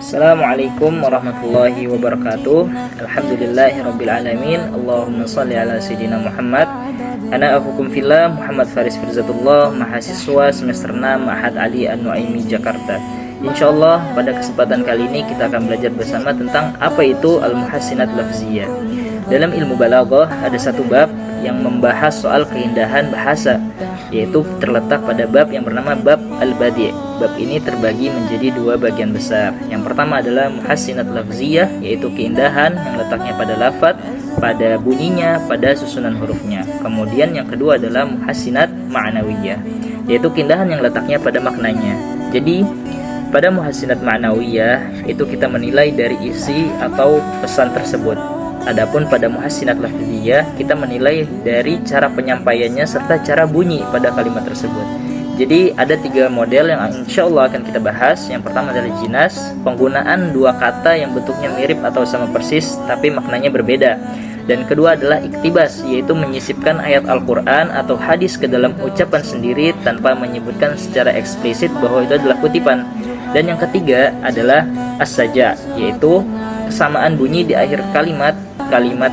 Assalamualaikum warahmatullahi wabarakatuh. Alhamdulillahirabbil alamin. Allahumma shalli ala sayyidina Muhammad. Ana akhukum fillah Muhammad Faris Firzatullah, mahasiswa semester 6 Ma'had Ali An-Nuaimi Jakarta. Insyaallah pada kesempatan kali ini kita akan belajar bersama tentang apa itu al-muhassinat lafziyah. Dalam ilmu balaghah ada satu bab yang membahas soal keindahan bahasa, yaitu terletak pada bab yang bernama bab al-badi'. Bab ini terbagi menjadi dua bagian besar. Yang pertama adalah muhassinat lafziyah, yaitu keindahan yang letaknya pada lafaz, pada bunyinya, pada susunan hurufnya. Kemudian yang kedua adalah muhassinat ma'nawiyah, yaitu keindahan yang letaknya pada maknanya. Jadi pada muhassinat ma'nawiyah itu kita menilai dari isi atau pesan tersebut. Adapun pada muhassinat lafziyah kita menilai dari cara penyampaiannya serta cara bunyi pada kalimat tersebut. Jadi ada tiga model yang insya Allah akan kita bahas. Yang pertama adalah jinas, penggunaan dua kata yang bentuknya mirip atau sama persis tapi maknanya berbeda. Dan kedua adalah iktibas, yaitu menyisipkan ayat Al-Quran atau hadis ke dalam ucapan sendiri tanpa menyebutkan secara eksplisit bahwa itu adalah kutipan. Dan yang ketiga adalah as-saja, yaitu kesamaan bunyi di akhir kalimat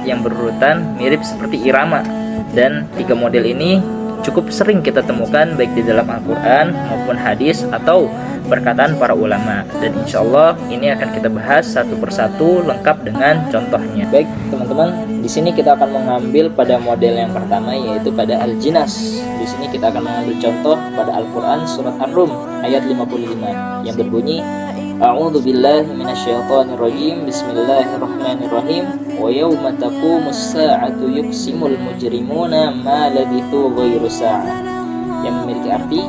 yang berurutan mirip seperti irama. Dan tiga model ini cukup sering kita temukan baik di dalam Al-Quran maupun hadis atau perkataan para ulama. Dan insya Allah ini akan kita bahas satu persatu lengkap dengan contohnya. Baik teman-teman, di sini kita akan mengambil pada model yang pertama, yaitu pada al-jinas. Di sini kita akan mengambil contoh pada Al-Quran surat Ar-Rum ayat 55 yang berbunyi, A'udzu billahi minasyaitonir rajim. Bismillahirrahmanirrahim. Wa yauma taqumus sa'atu yuqsimul mujrimuna ma labithu ghairu sa'ah. Yang memiliki arti,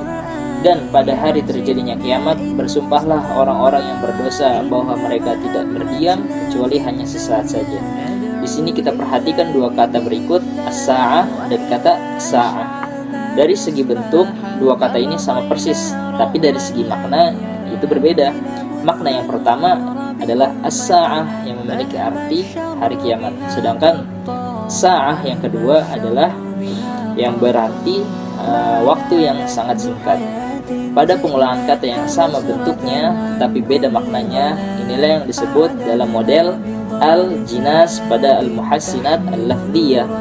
dan pada hari terjadinya kiamat bersumpahlah orang-orang yang berdosa bahwa mereka tidak berdiam kecuali hanya sesaat saja. Di sini kita perhatikan dua kata berikut, as-sa'ah dan kata sa'ah. Dari segi bentuk dua kata ini sama persis, tapi dari segi makna itu berbeda. Makna yang pertama adalah as-sa'ah yang memiliki arti hari kiamat, sedangkan sa'ah yang kedua adalah yang berarti waktu yang sangat singkat. Pada pengulangan kata yang sama bentuknya tapi beda maknanya, inilah yang disebut dalam model al-jinas pada al-muhassinat al-lafziyah.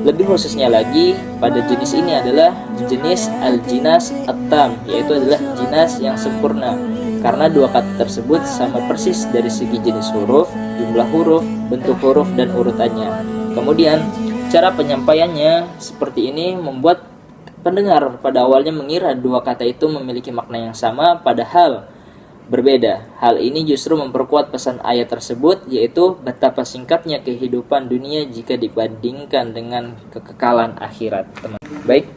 Lebih khususnya lagi, pada jenis ini adalah jenis al-jinas at-tam, yaitu adalah jinas yang sempurna, karena dua kata tersebut sama persis dari segi jenis huruf, jumlah huruf, bentuk huruf, dan urutannya. Kemudian cara penyampaiannya seperti ini membuat pendengar pada awalnya mengira dua kata itu memiliki makna yang sama padahal berbeda. Hal ini justru memperkuat pesan ayat tersebut, yaitu betapa singkatnya kehidupan dunia jika dibandingkan dengan kekekalan akhirat. Baik,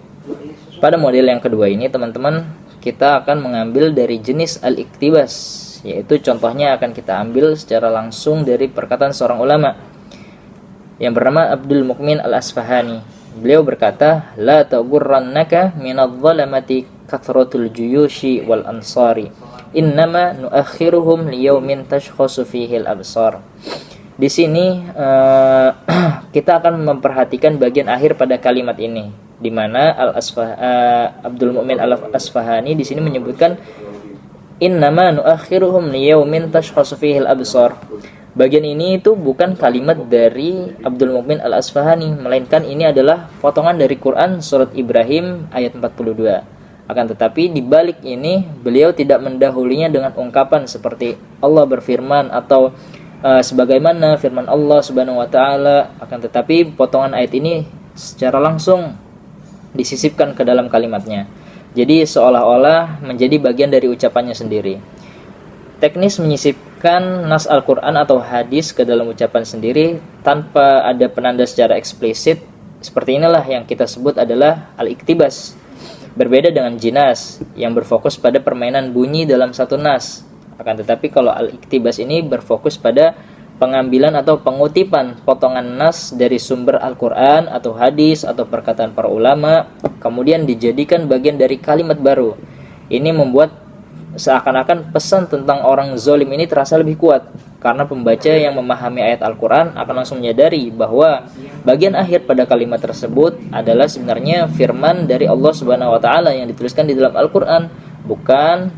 pada model yang kedua ini teman-teman, kita akan mengambil dari jenis al-iktibas, yaitu contohnya akan kita ambil secara langsung dari perkataan seorang ulama yang bernama Abdul Mukmin Al-Asfahani. Beliau berkata, la taghurrannaka minadh-dhalamati kathratul juyushi wal ansari, innama nuakhiruhum liyaumin tashkhasu fihi al-absar. Di sini kita akan memperhatikan bagian akhir pada kalimat ini, di mana Abdul Mukmin Al-Asfahani di sini menyebutkan innama nuakhiruhum liyaumin tashkhasu fihi al-absar. Bagian ini itu bukan kalimat dari Abdul Mukmin Al-Asfahani, melainkan ini adalah potongan dari Quran surat Ibrahim ayat 42. Akan tetapi di balik ini beliau tidak mendahulunya dengan ungkapan seperti Allah berfirman atau sebagaimana firman Allah Subhanahu wa taala, akan tetapi potongan ayat ini secara langsung disisipkan ke dalam kalimatnya. Jadi seolah-olah menjadi bagian dari ucapannya sendiri. Teknis menyisipkan nas Al-Quran atau hadis ke dalam ucapan sendiri tanpa ada penanda secara eksplisit, seperti inilah yang kita sebut adalah al-iktibas. Berbeda dengan jinas yang berfokus pada permainan bunyi dalam satu nas. Akan tetapi kalau al-iktibas ini berfokus pada pengambilan atau pengutipan potongan nas dari sumber Al-Quran atau hadis atau perkataan para ulama, kemudian dijadikan bagian dari kalimat baru. Ini membuat seakan-akan pesan tentang orang zalim ini terasa lebih kuat, karena pembaca yang memahami ayat Al-Quran akan langsung menyadari bahwa bagian akhir pada kalimat tersebut adalah sebenarnya firman dari Allah Subhanahu wa taala yang dituliskan di dalam Al-Quran, bukan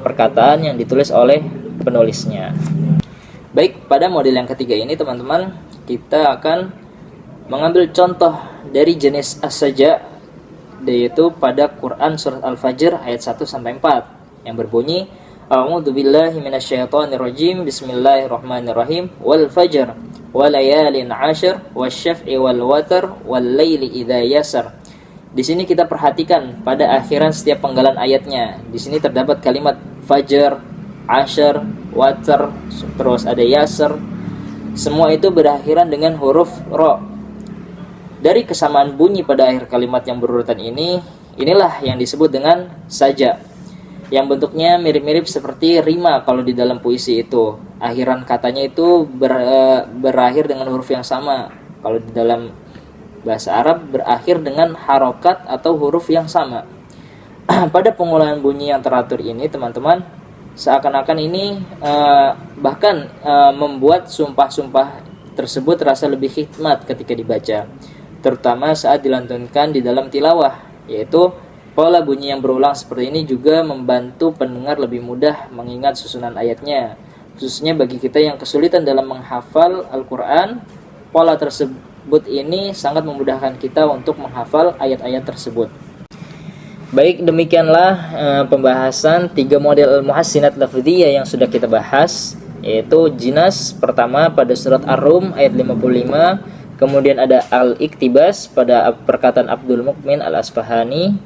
perkataan yang ditulis oleh penulisnya. Baik, pada model yang ketiga ini teman-teman, kita akan mengambil contoh dari jenis as-saja, yaitu pada Quran surat Al-Fajr ayat 1 sampai 4 yang berbunyi, A'udzubillahi minasyaitonirrajim, Bismillahirrahmanirrahim, wal fajr walayalin 'ashr wasyaf'i wal watr wal laili idza yasar. Di sini kita perhatikan pada akhiran setiap penggalan ayatnya. Di sini terdapat kalimat fajr, ashr, watr, terus ada yasr. Semua itu berakhiran dengan huruf ra. Dari kesamaan bunyi pada akhir kalimat yang berurutan ini, inilah yang disebut dengan saja, yang bentuknya mirip-mirip seperti rima kalau di dalam puisi itu. Akhiran katanya itu berakhir dengan huruf yang sama. Kalau di dalam bahasa Arab berakhir dengan harokat atau huruf yang sama. Pada pengulahan bunyi yang teratur ini teman-teman, seakan-akan ini bahkan membuat sumpah-sumpah tersebut terasa lebih hikmat ketika dibaca, terutama saat dilantunkan di dalam tilawah, yaitu pola bunyi yang berulang seperti ini juga membantu pendengar lebih mudah mengingat susunan ayatnya. Khususnya bagi kita yang kesulitan dalam menghafal Al-Quran, pola tersebut ini sangat memudahkan kita untuk menghafal ayat-ayat tersebut. Baik, demikianlah pembahasan 3 model al-muhassinat lafziyah yang sudah kita bahas, yaitu jinas pertama pada surat Ar-Rum ayat 55, kemudian ada al-iktibas pada perkataan Abdul Mukmin al-Asfahani,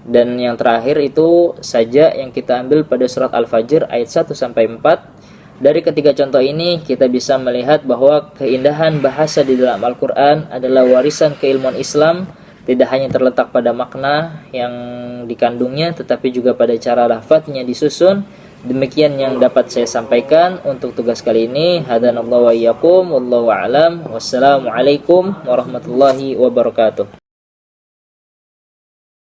dan yang terakhir itu saja yang kita ambil pada surat Al-Fajr ayat 1 sampai 4. Dari ketiga contoh ini kita bisa melihat bahwa keindahan bahasa di dalam Al-Quran adalah warisan keilmuan Islam, tidak hanya terletak pada makna yang dikandungnya, tetapi juga pada cara lafadznya disusun. Demikian yang dapat saya sampaikan untuk tugas kali ini. Hadanallahu wa iyyakum, wallahu a'lam. Wassalamualaikum warahmatullahi wabarakatuh.